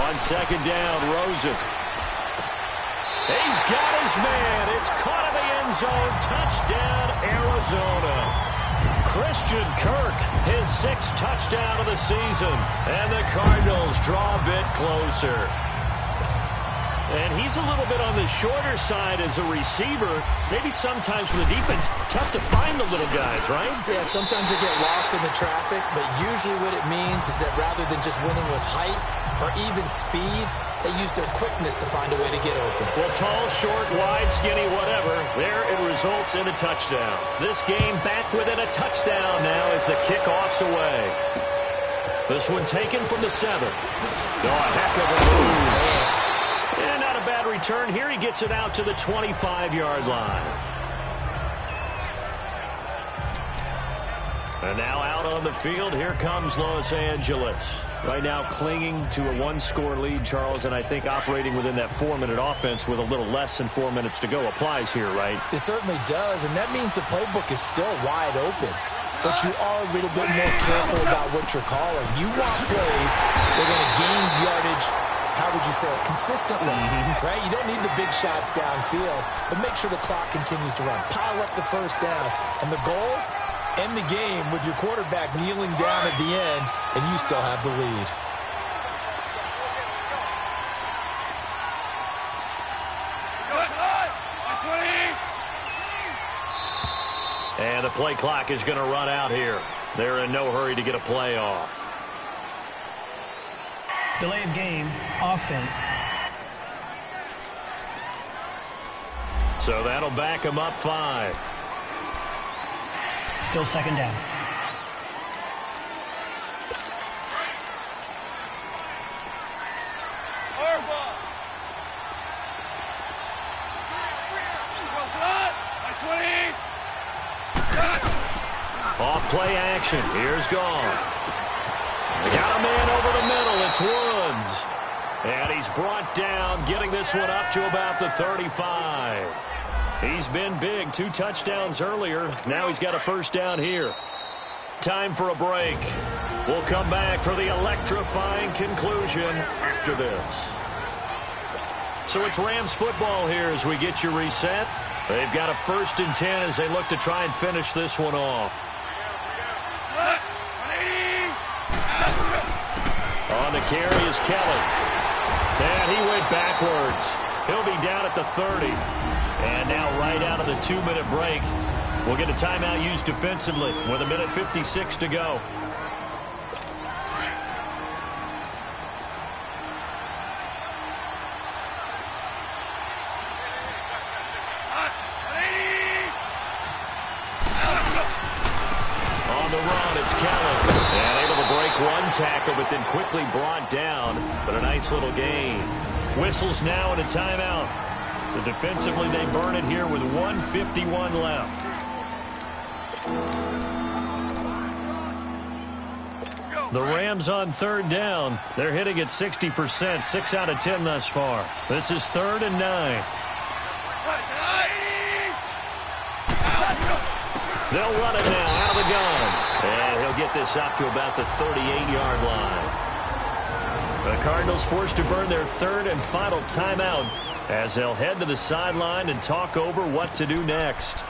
On second down, Rosen. He's got his man. It's caught in the end zone. Touchdown, Arizona. Christian Kirk, his 6th touchdown of the season. And the Cardinals draw a bit closer. And he's a little bit on the shorter side as a receiver. Maybe sometimes for the defense, tough to find the little guys, right? Yeah, sometimes they get lost in the traffic, but usually what it means is that rather than just winning with height or even speed, they use their quickness to find a way to get open. Well, tall, short, wide, skinny, whatever, there it results in a touchdown. This game back within a touchdown now as the kickoff's away. This one taken from the 7. Oh, a heck of a move. And not a bad return here. He gets it out to the 25-yard line. And now out on the field, here comes Los Angeles. Right now clinging to a 1-score lead, Charles, and I think operating within that 4-minute offense with a little less than 4 minutes to go applies here, right? It certainly does, and that means the playbook is still wide open. But you are a little bit more careful about what you're calling. You want plays that are going to gain yardage, how would you say it, consistently, right? You don't need the big shots downfield, but make sure the clock continues to run. Pile up the first downs. And the goal, end the game with your quarterback kneeling down at the end, and you still have the lead. And the play clock is going to run out here. They're in no hurry to get a play off. Delay of game, offense. So that'll back them up 5. Still second down. play action. Here's Goff. Got a man over the middle. It's Woods. And he's brought down, getting this one up to about the 35. He's been big. 2 touchdowns earlier. Now he's got a first down here. Time for a break. We'll come back for the electrifying conclusion after this. So it's Rams football here as we get you reset. They've got a 1st and 10 as they look to try and finish this one off. On the carry is Kelly. And he went backwards. He'll be down at the 30. And now right out of the 2-minute break, we'll get a timeout used defensively with 1:56 to go. On the run, it's Kelly. And able to break one tackle, but then quickly brought down. But a nice little gain. Whistles now and a timeout. So defensively, they burn it here with 1:51 left. The Rams on 3rd down. They're hitting at 60%, 6 out of 10 thus far. This is 3rd and 9. They'll run it now out of the gun. And he'll get this up to about the 38-yard line. The Cardinals forced to burn their 3rd and final timeout as they'll head to the sideline and talk over what to do next.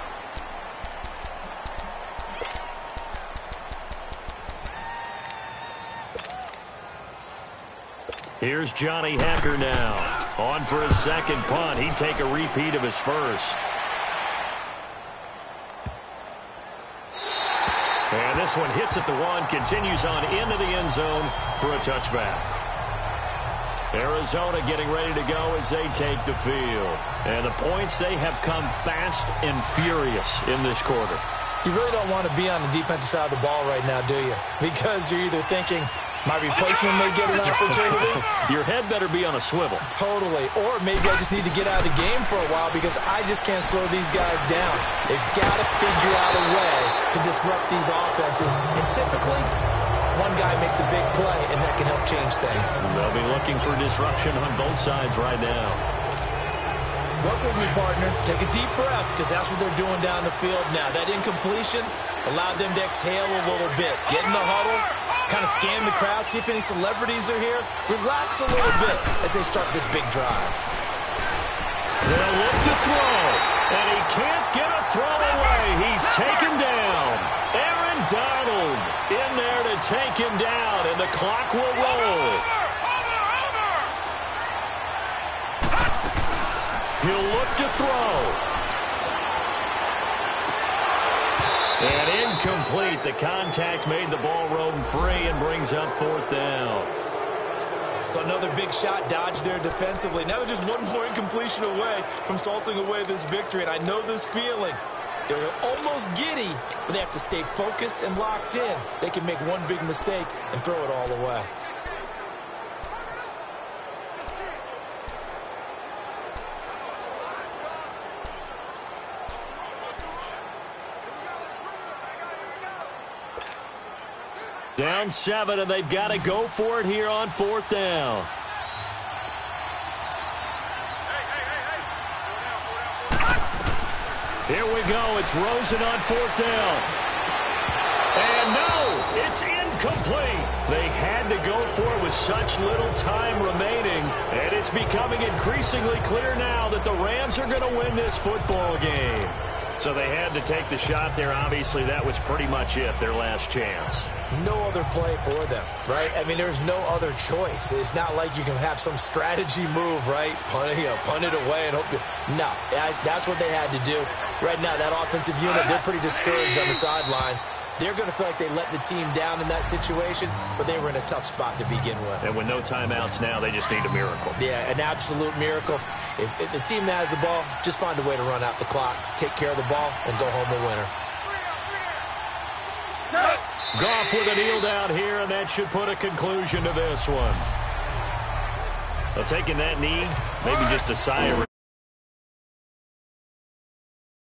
Here's Johnny Hekker now. On for his 2nd punt. He'd take a repeat of his 1st. And this one hits at the 1, continues on into the end zone for a touchback. Arizona getting ready to go as they take the field. And the points, they have come fast and furious in this quarter. You really don't want to be on the defensive side of the ball right now, do you? Because you're either thinking, my replacement may get an opportunity. Your head better be on a swivel. Totally. Or maybe I just need to get out of the game for a while because I just can't slow these guys down. They've got to figure out a way to disrupt these offenses. And typically, one guy makes a big play, and that can help change things. They'll be looking for disruption on both sides right now. Work with me, partner. Take a deep breath because that's what they're doing down the field now. That incompletion allowed them to exhale a little bit. Get in the huddle. Kind of scan the crowd, see if any celebrities are here. Relax a little bit as they start this big drive. They'll look to throw, and he can't get a throw away. He's taken down. Aaron Donald in there to take him down, and the clock will roll. He'll look to throw. And incomplete. The contact made the ball roam free and brings up 4th down. So another big shot dodged there defensively. Now they're just one more incompletion away from salting away this victory. And I know this feeling. They're almost giddy, but they have to stay focused and locked in. They can make one big mistake and throw it all away. Down 7, and they've got to go for it here on 4th down. Here we go. It's Rosen on 4th down. And no, it's incomplete. They had to go for it with such little time remaining, and it's becoming increasingly clear now that the Rams are going to win this football game. So they had to take the shot there. Obviously, that was pretty much it, their last chance. No other play for them, right? I mean, there's no other choice. It's not like you can have some strategy move, right? Punt it away and hope to... No, that's what they had to do. Right now, that offensive unit, they're pretty discouraged on the sidelines. They're going to feel like they let the team down in that situation, but they were in a tough spot to begin with. And with no timeouts now, they just need a miracle. Yeah, an absolute miracle. If the team that has the ball, just find a way to run out the clock, take care of the ball, and go home a winner. Goff with a kneel down here, and that should put a conclusion to this one. Well, taking that knee, maybe just a sigh of